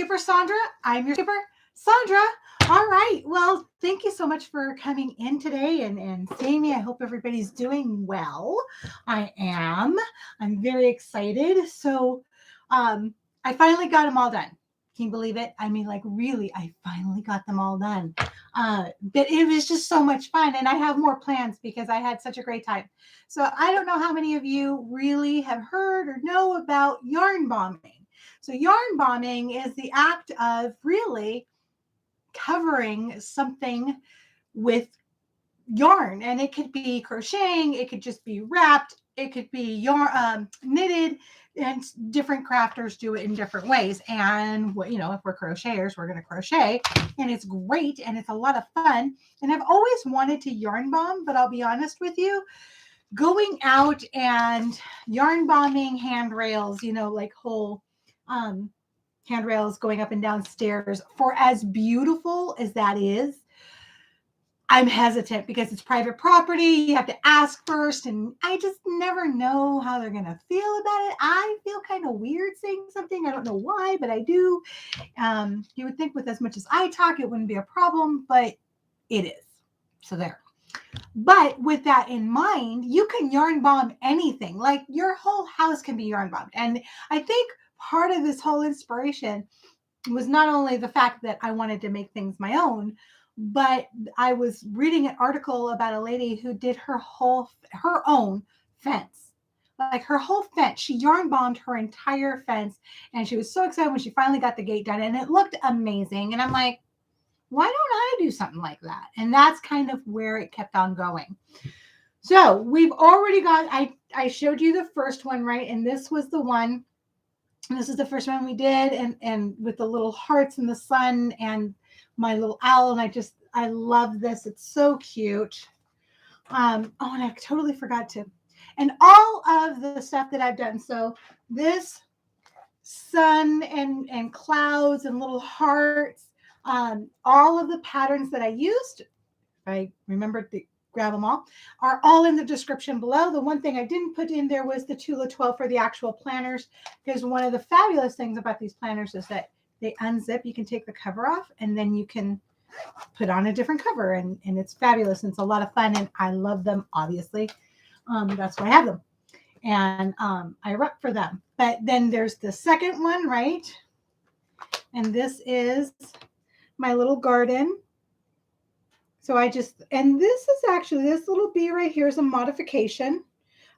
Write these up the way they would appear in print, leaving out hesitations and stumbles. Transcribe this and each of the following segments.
Skipper Sandra. I'm your skipper, Sandra. All right. Well, thank you so much for coming in today and seeing me. I hope everybody's doing well. I am. I'm very excited. So I finally got them all done. Can you believe it? I mean, like, really, I finally got them all done. But it was just so much fun. And I have more plans because I had such a great time. So I don't know how many of you really have heard or know about yarn bombing. So yarn bombing is the act of really covering something with yarn, and it could be crocheting, it could just be wrapped, it could be yarn knitted, and different crafters do it in different ways. And if we're crocheters, we're going to crochet, and it's great and it's a lot of fun. And I've always wanted to yarn bomb, but I'll be honest with you, going out and yarn bombing handrails, like whole handrails going up and down stairs, for as beautiful as that is, I'm hesitant because it's private property. You have to ask first, and I just never know how they're going to feel about it. I feel kind of weird saying something. I don't know why, but I do. You would think with as much as I talk, it wouldn't be a problem, but it is. So there. But with that in mind, you can yarn bomb anything. Like your whole house can be yarn bombed. And I think part of this whole inspiration was not only the fact that I wanted to make things my own, but I was reading an article about a lady who did her own fence. Like her whole fence. She yarn bombed her entire fence. And she was so excited when she finally got the gate done. And it looked amazing. And I'm like, why don't I do something like that? And that's kind of where it kept on going. So we've already got, I showed you the first one, right? And this was the one, this is the first one we did. And with the little hearts and the sun and my little owl. And I love this. It's so cute. And I totally forgot to, and all of the stuff that I've done. So this sun and clouds and little hearts, all of the patterns that I used, I remembered to grab them all, are all in the description below. The one thing I didn't put in there was the Tula 12 for the actual planners, because one of the fabulous things about these planners is that they unzip. You can take the cover off, and then you can put on a different cover, and it's fabulous. And it's a lot of fun, and I love them, obviously. That's why I have them. And I rep for them. But then there's the second one, right? And this is my little garden. So and this is actually, this little bee right here is a modification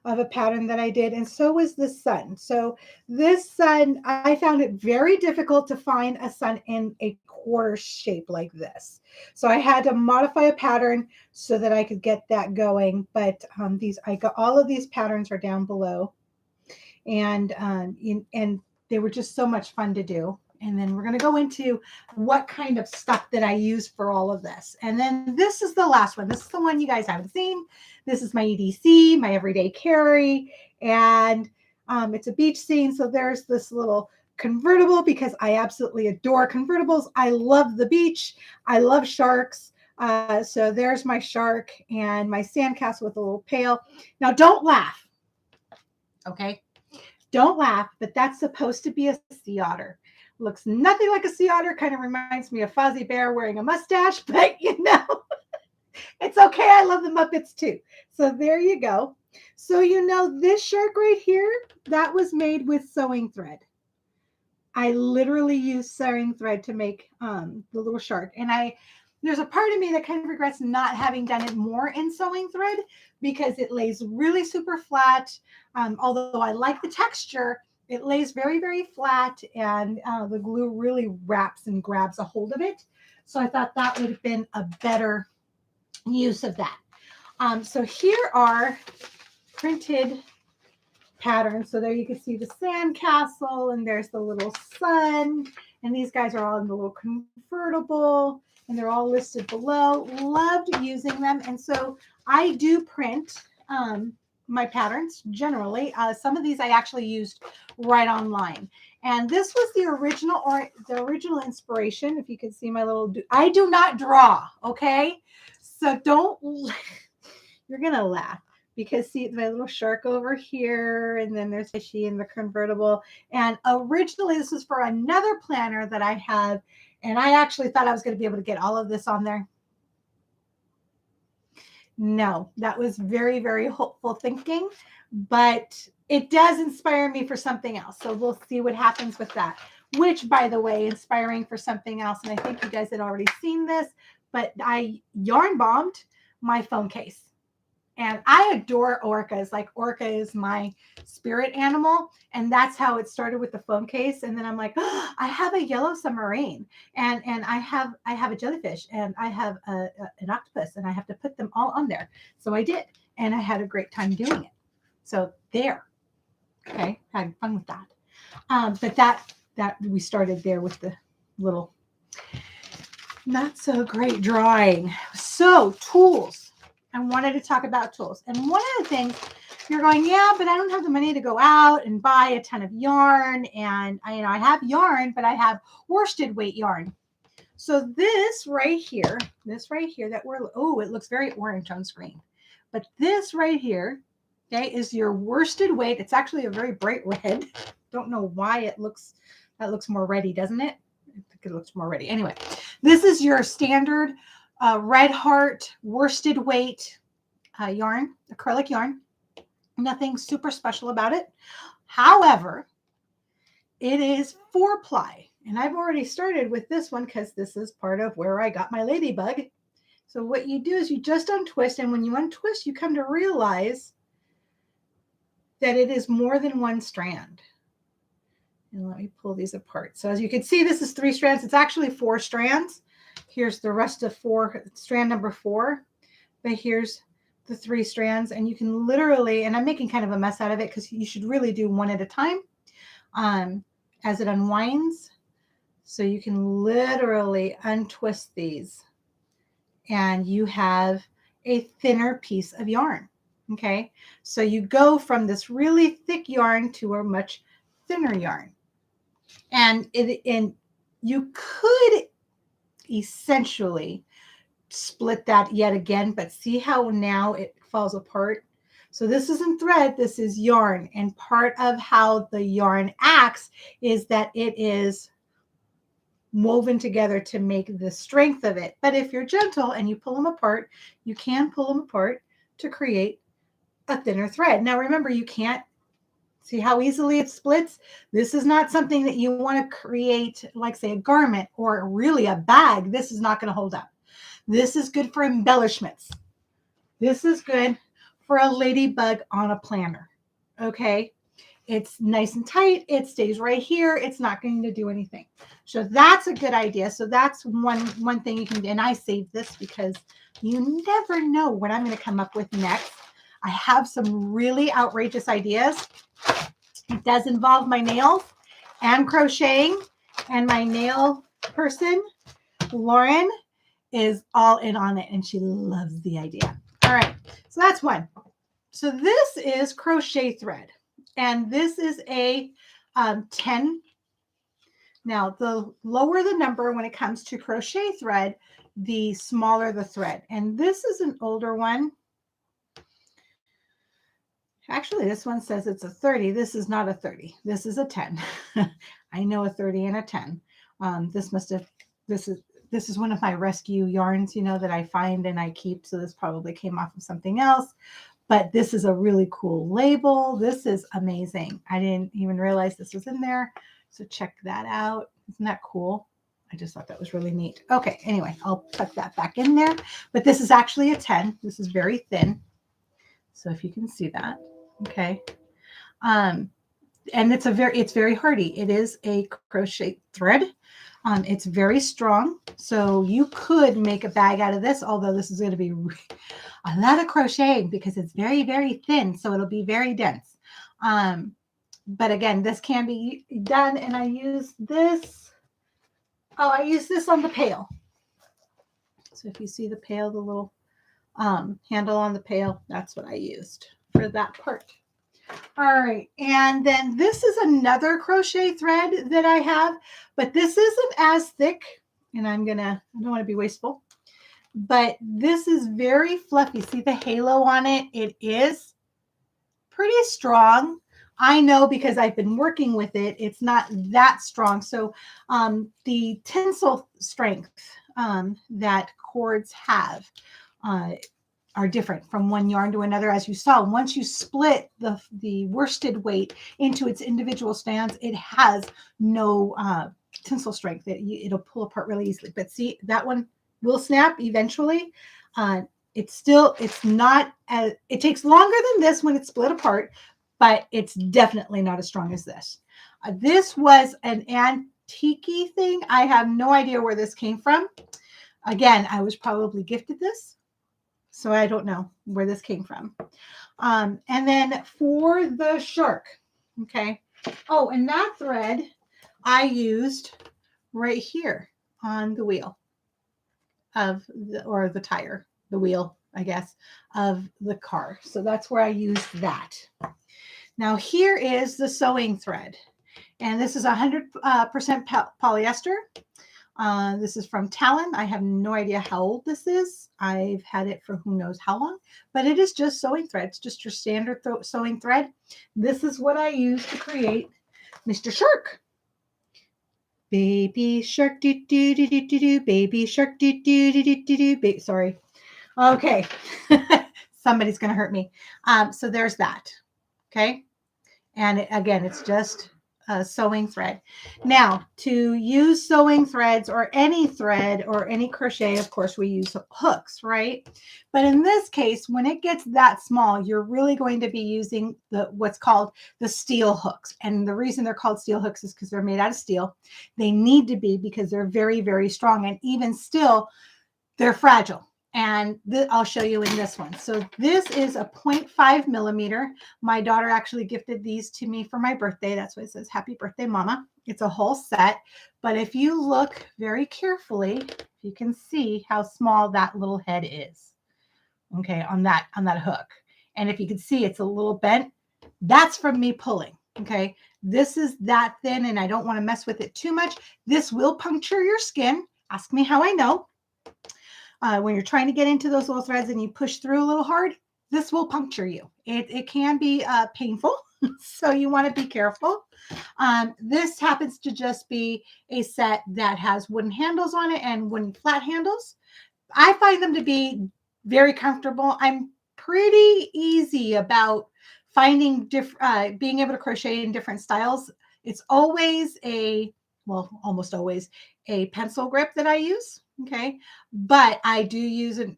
of a pattern that I did. And so is the sun. So this sun, I found it very difficult to find a sun in a quarter shape like this. So I had to modify a pattern so that I could get that going. But I got all of these patterns are down below. And they were just so much fun to do. And then we're going to go into what kind of stuff that I use for all of this. And then this is the last one. This is the one you guys haven't seen. This is my EDC, my everyday Kerri. And it's a beach scene. So there's this little convertible because I absolutely adore convertibles. I love the beach. I love sharks. So there's my shark and my sandcastle with a little pail. Now don't laugh. Okay. Don't laugh, but that's supposed to be a sea otter. Looks nothing like a sea otter. Kind of reminds me of Fozzie Bear wearing a mustache, but it's okay. I love the Muppets too. So there you go. So this shark right here, that was made with sewing thread. I literally used sewing thread to make the little shark. And there's a part of me that kind of regrets not having done it more in sewing thread because it lays really super flat. Although I like the texture, it lays very, very flat, and the glue really wraps and grabs a hold of it. So I thought that would have been a better use of that. So here are printed patterns. So there you can see the sandcastle, and there's the little sun, and these guys are all in the little convertible, and they're all listed below. Loved using them. And so I do print my patterns generally. Some of these I actually used right online. And this was the original inspiration. If you can see my little, I do not draw. Okay. So you're going to laugh because see my little shark over here, and then there's Fishy in the convertible. And originally this was for another planner that I have, and I actually thought I was going to be able to get all of this on there. No, that was very, very hopeful thinking, but it does inspire me for something else. So we'll see what happens with that, which, by the way, inspiring for something else. And I think you guys had already seen this, but I yarn bombed my phone case. And I adore orcas. Like, Orca is my spirit animal. And that's how it started with the phone case. And then I'm like, oh, I have a yellow submarine, and I have a jellyfish, and I have an octopus, and I have to put them all on there. So I did. And I had a great time doing it. So there. Okay. Had fun with that. But that we started there with the little not so great drawing. So tools. I wanted to talk about tools. And one of the things you're going, yeah, but I don't have the money to go out and buy a ton of yarn. And I have yarn, but I have worsted weight yarn. So this right here that it looks very orange on screen. But this right here, okay, is your worsted weight. It's actually a very bright red. Don't know why that looks more reddy, doesn't it? I think it looks more reddy. Anyway, this is your standard Red Heart worsted weight yarn, acrylic yarn. Nothing super special about it. However, it is 4-ply. And I've already started with this one because this is part of where I got my ladybug. So what you do is you just untwist. And when you untwist, you come to realize that it is more than one strand. And let me pull these apart. So as you can see, this is 3 strands. It's actually 4 strands. Here's the rest of strand number 4. But here's the 3 strands. And you can literally, and I'm making kind of a mess out of it because you should really do one at a time as it unwinds. So you can literally untwist these. And you have a thinner piece of yarn. Okay. So you go from this really thick yarn to a much thinner yarn. And you could essentially split that yet again, but see how now it falls apart. So this isn't thread, this is yarn. And part of how the yarn acts is that it is woven together to make the strength of it. But if you're gentle and you pull them apart, you can pull them apart to create a thinner thread. Now remember, you can't see how easily it splits. This is not something that you want to create, like say a garment or really a bag. This is not going to hold up. This is good for embellishments. This is good for a ladybug on a planner. Okay. It's nice and tight. It stays right here. It's not going to do anything. So that's a good idea. So that's one thing you can do. And I saved this because you never know what I'm going to come up with next. I have some really outrageous ideas. It does involve my nails and crocheting, and my nail person, Lauren, is all in on it, and she loves the idea. All right, so that's one. So this is crochet thread, and this is a 10. Now, the lower the number when it comes to crochet thread, the smaller the thread. And this is an older one. Actually, this one says it's a 30. This is not a 30. This is a 10. I know a 30 and a 10. This is one of my rescue yarns, that I find and I keep. So this probably came off of something else. But this is a really cool label. This is amazing. I didn't even realize this was in there. So check that out. Isn't that cool? I just thought that was really neat. Okay, anyway, I'll tuck that back in there. But this is actually a 10. This is very thin. So if you can see that. Okay. And it's very hardy. It is a crochet thread. It's very strong. So you could make a bag out of this, although this is going to be a lot of crocheting because it's very, very thin. So it'll be very dense. But again, this can be done. And I use this. Oh, I use this on the pail. So if you see the pail, the little handle on the pail, that's what I used for that part. All right. And then this is another crochet thread that I have, but this isn't as thick, and I don't want to be wasteful, but this is very fluffy. See the halo on it? It is strong. I know because I've been working with it. It's not that strong. So the tensile strength that cords have are different from one yarn to another. As you saw, once you split the worsted weight into its individual strands, it has no tensile strength. It'll pull apart really easily. But see, that one will snap eventually. It's not as, it takes longer than this when it's split apart, but it's definitely not as strong as this. This was an antique thing. I have no idea where this came from. Again, I was probably gifted this, so I don't know where this came from. And then for the shark, okay. Oh, and that thread I used right here on the wheel of the tire, the wheel, I guess, of the car. So that's where I used that. Now here is the sewing thread, and this is 100% polyester. This is from Talon. I have no idea how old this is. I've had it for who knows how long, but it is just sewing thread. It's just your standard sewing thread. This is what I use to create Mr. Shark. Baby shark, do do do do do do. Baby shark, do do do do do do. Sorry. Okay. Somebody's gonna hurt me. So there's that. Okay. And again, it's just a sewing thread. Now, to use sewing threads or any thread or any crochet, of course, we use hooks, right? But in this case, when it gets that small, you're really going to be using what's called the steel hooks. And the reason they're called steel hooks is because they're made out of steel. They need to be because they're very, very strong. And even still, they're fragile. And I'll show you in this one. So this is a 0.5 millimeter. My daughter actually gifted these to me for my birthday. That's why it says happy birthday, mama. It's a whole set. But if you look very carefully, you can see how small that little head is. Okay, on that hook. And if you can see, it's a little bent. That's from me pulling. Okay, this is that thin, and I don't want to mess with it too much. This will puncture your skin. Ask me how I know. When you're trying to get into those little threads and you push through a little hard, this will puncture you. It can be painful, so you want to be careful. This happens to just be a set that has wooden handles on it and wooden flat handles. I find them to be very comfortable. I'm pretty easy about finding being able to crochet in different styles. It's always almost always a pencil grip that I use. Okay, but I do use a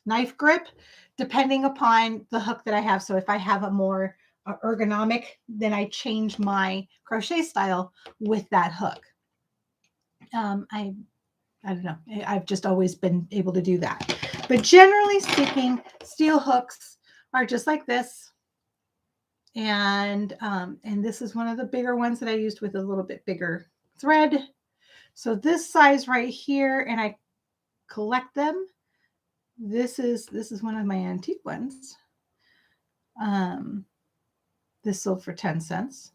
knife grip depending upon the hook that I have. So if I have a more ergonomic, then I change my crochet style with that hook. I don't know. I've just always been able to do that. But generally speaking, steel hooks are just like this. And this is one of the bigger ones that I used with a little bit bigger thread. So this size right here, and I collect them. This is one of my antique ones. This sold for 10 cents.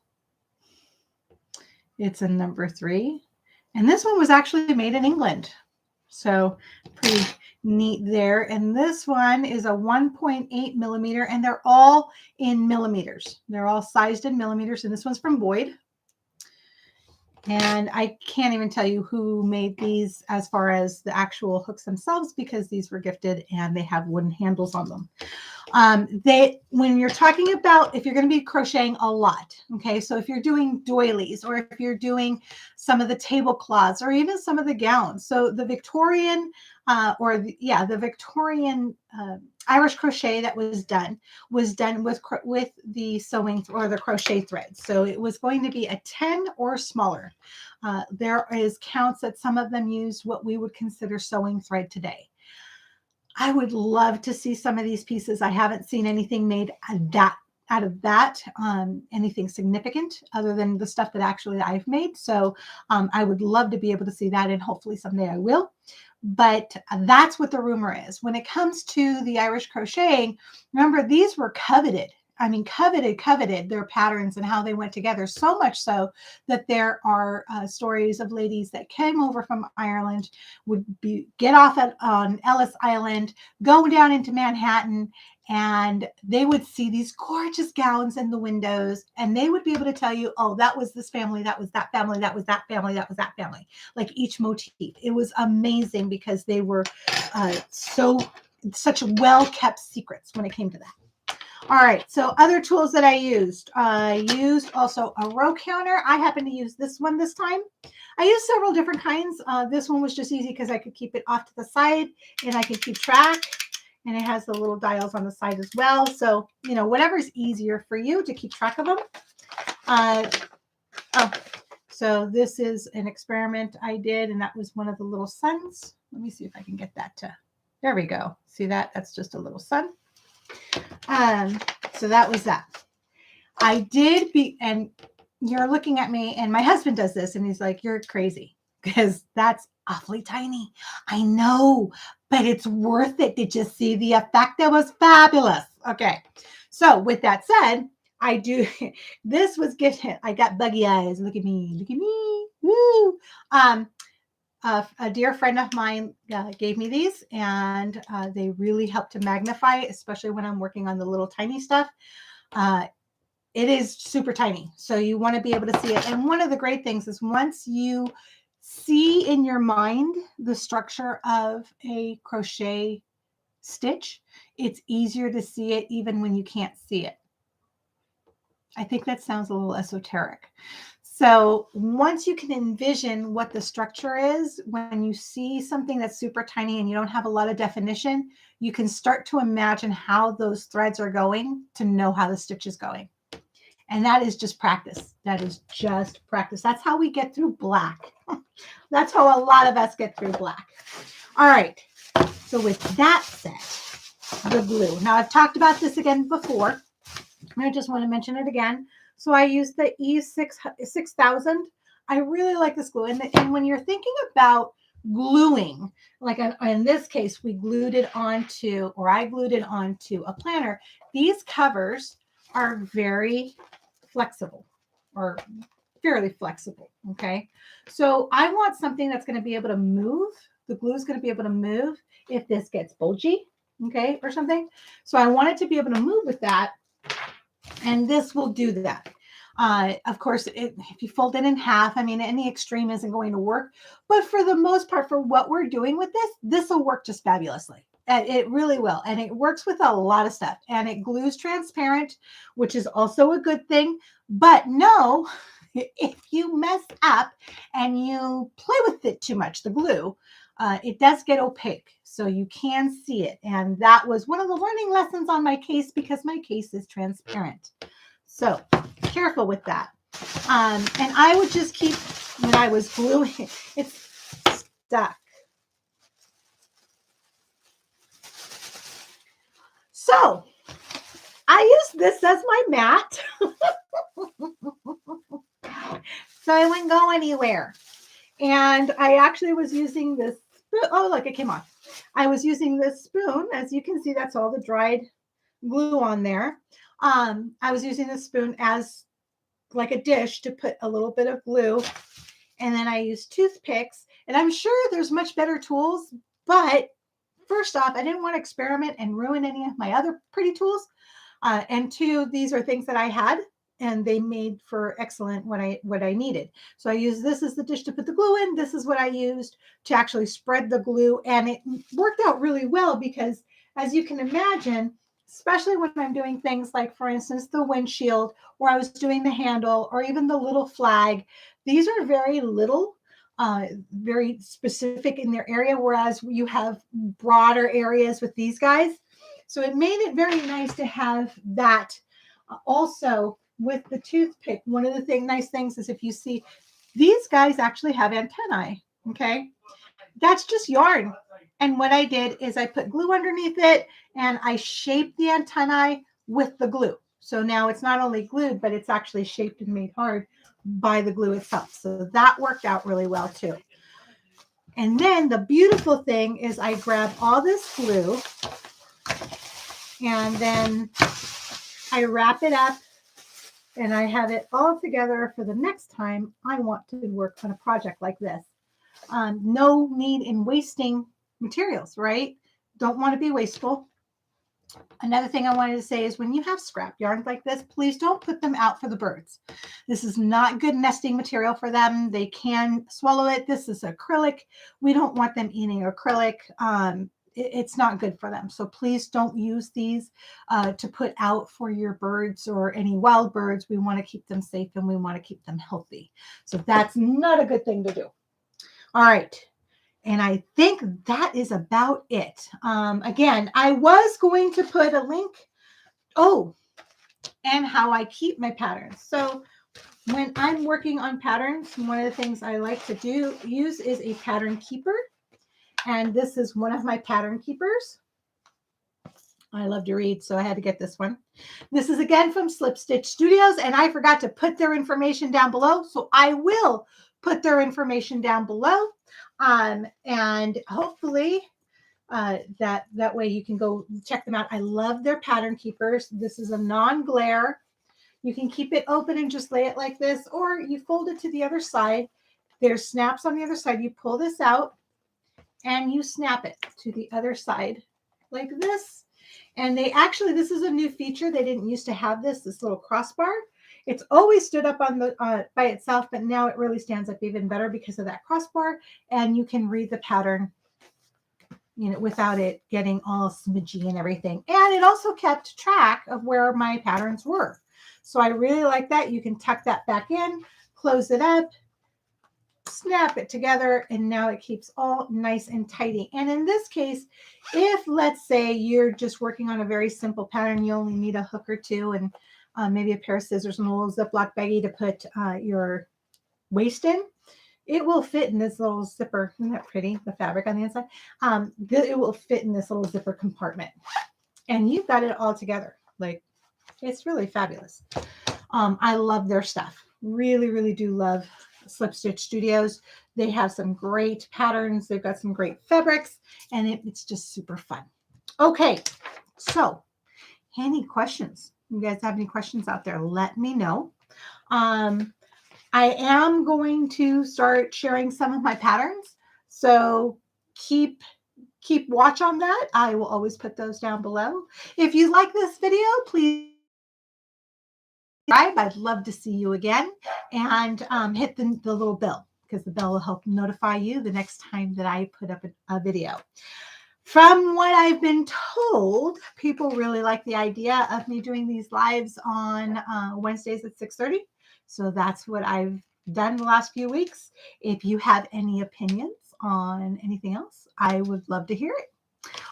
It's a number 3. And this one was actually made in England. So pretty neat there. And this one is a 1.8 millimeter, and they're all in millimeters. They're all sized in millimeters. And this one's from Boyd. And I can't even tell you who made these as far as the actual hooks themselves, because these were gifted and they have wooden handles on them. When you're talking about, if you're going to be crocheting a lot, okay, so if you're doing doilies or if you're doing some of the tablecloths or even some of the gowns, so the Victorian the Victorian Irish crochet that was done with the sewing or the crochet thread. So it was going to be a 10 or smaller. There is counts that some of them used what we would consider sewing thread today. I would love to see some of these pieces. I haven't seen anything made out of that, anything significant other than the stuff that actually I've made. So I would love to be able to see that, and hopefully someday I will. But that's what the rumor is. When it comes to the Irish crocheting, remember, these were coveted. I mean, coveted their patterns and how they went together, so much so that there are stories of ladies that came over from Ireland, would get off on Ellis Island, go down into Manhattan, and they would see these gorgeous gowns in the windows, and they would be able to tell you, oh, that was this family, that was that family, that was that family, that was that family, like each motif. It was amazing because they were such well-kept secrets when it came to that. All right, so other tools that I used also a row counter. I happen to use this one this time. I used several different kinds. This one was just easy because I could keep it off to the side and I could keep track. And it has the little dials on the side as well. So, you know, whatever's easier for you to keep track of them. So this is an experiment I did, and that was one of the little suns. Let me see if I can get that to, there we go. See that? That's just a little sun. So that was that. And you're looking at me, and my husband does this, and he's like, you're crazy, because that's awfully tiny. I know, but it's worth it. Did you see the effect? It was fabulous. Okay. So with that said, this was I got buggy eyes. Look at me. Look at me. Woo. A dear friend of mine gave me these, and they really help to magnify, especially when I'm working on the little tiny stuff. It is super tiny, so you want to be able to see it. And one of the great things is once you see in your mind the structure of a crochet stitch, it's easier to see it even when you can't see it. I think that sounds a little esoteric. So once you can envision what the structure is, when you see something that's super tiny and you don't have a lot of definition, you can start to imagine how those threads are going to know how the stitch is going. And that is just practice. That is just practice. That's how we get through black. That's how a lot of us get through black. All right. So with that said, the glue. Now I've talked about this again before. I just want to mention it again. So I used the E6000. I really like this glue. And when you're thinking about gluing, like in this case, I glued it onto a planner. These covers are very flexible, or fairly flexible. Okay. So I want something that's going to be able to move. The glue is going to be able to move if this gets bulgy, okay, or something. So I want it to be able to move with that. And this will do that. Of course, if you fold it in half, I mean, any extreme isn't going to work. But for the most part, for what we're doing with this will work just fabulously. It really will. And it works with a lot of stuff. And it glues transparent, which is also a good thing. But no, if you mess up and you play with it too much, the glue, it does get opaque. So you can see it. And that was one of the learning lessons on my case, because my case is transparent. So careful with that. And I would just keep, when I was gluing, it's stuck. So I use this as my mat. So I wouldn't go anywhere. And I actually was using this. Oh, look, it came off. I was using this spoon. As you can see, that's all the dried glue on there. I was using this spoon as like a dish to put a little bit of glue. And then I used toothpicks. And I'm sure there's much better tools. But first off, I didn't want to experiment and ruin any of my other pretty tools. And two, these are things that I had, and they made for excellent what I needed. So I used this as the dish to put the glue in. This is what I used to actually spread the glue. And it worked out really well because, as you can imagine, especially when I'm doing things like, for instance, the windshield, or I was doing the handle, or even the little flag, these are very little, very specific in their area, whereas you have broader areas with these guys. So it made it very nice to have that. Also, with the toothpick, one of the nice things is, if you see, these guys actually have antennae, okay? That's just yarn. And what I did is I put glue underneath it, and I shaped the antennae with the glue. So now it's not only glued, but it's actually shaped and made hard by the glue itself. So that worked out really well too. And then the beautiful thing is I grab all this glue, and then I wrap it up, and I have it all together for the next time I want to work on a project like this. No need in wasting materials, right? Don't want to be wasteful. Another thing I wanted to say is when you have scrap yarns like this, please don't put them out for the birds. This is not good nesting material for them. They can swallow it. This is acrylic. We don't want them eating acrylic. It's not good for them. So please don't use these to put out for your birds or any wild birds. We want to keep them safe and we want to keep them healthy. So that's not a good thing to do. All right. And I think that is about it. Again, I was going to put a link. Oh, and how I keep my patterns. So when I'm working on patterns, one of the things I like to use is a pattern keeper. And this is one of my pattern keepers. I love to read, so I had to get this one. This is again from Slip Stitch Studios, and I forgot to put their information down below, so I will put their information down below. And hopefully that way you can go check them out. I love their pattern keepers. This is a non-glare. You can keep it open and just lay it like this, or you fold it to the other side. There's snaps on the other side. You pull this out and you snap it to the other side like this. And they actually, this is a new feature. They didn't used to have this little crossbar. It's always stood up on the by itself, but now it really stands up even better because of that crossbar. And you can read the pattern, you know, without it getting all smudgy and everything. And it also kept track of where my patterns were. So I really like that. You can tuck that back in, close it up, snap it together, and now it keeps all nice and tidy. And in this case, if let's say you're just working on a very simple pattern, you only need a hook or two and maybe a pair of scissors and a little Ziploc baggie to put your waist in, it will fit in this little zipper. Isn't that pretty? The fabric on the inside. It will fit in this little zipper compartment. And you've got it all together. Like, it's really fabulous. I love their stuff. Really, really do love Slip Stitch Studios. They have some great patterns. They've got some great fabrics, and it's just super fun. Okay, so any questions? You guys have any questions out there? Let me know. I am going to start sharing some of my patterns, so keep watch on that. I will always put those down below. If you like this video, please subscribe. I'd love to see you again, and hit the little bell, because the bell will help notify you the next time that I put up a video. From what I've been told, people really like the idea of me doing these lives on Wednesdays at 6:30. So that's what I've done the last few weeks. If you have any opinions on anything else, I would love to hear it.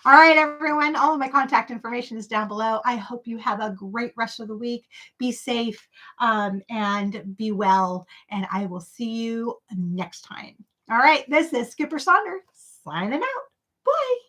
All right, everyone. All of my contact information is down below. I hope you have a great rest of the week. Be safe and be well. And I will see you next time. All right. This is Skipper Sandra signing out. Bye.